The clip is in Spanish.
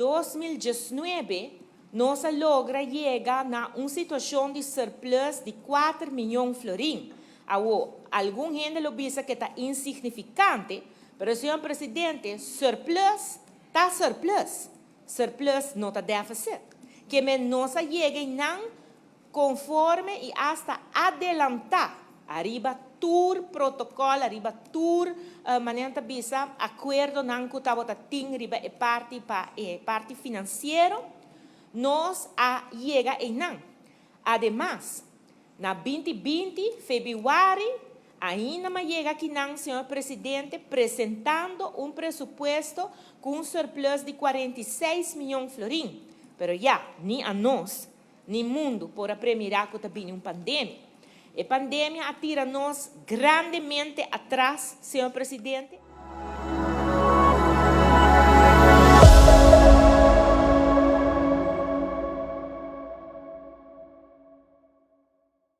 2019, nos logra llegar a una situación de surplus de 4 millones de florins. Alguna gente lo dice que está insignificante, pero, señor presidente, surplus está surplus. Surplus no está déficit. Que nos llegue conforme y hasta adelantar arriba tur protocolo, arriba tur manera bisa acuerdo nan kutawata ting arriba parte financiero nos llega en nan. Además, na 2020 febrero ainda me llega aquí nan, señor presidente, presentando un presupuesto con un surplus de 46 millones de florins. Pero ya, ni a nos, ni mundo, por apremirar que también una pandemia. La pandemia atira-nos grandemente atrás, señor presidente.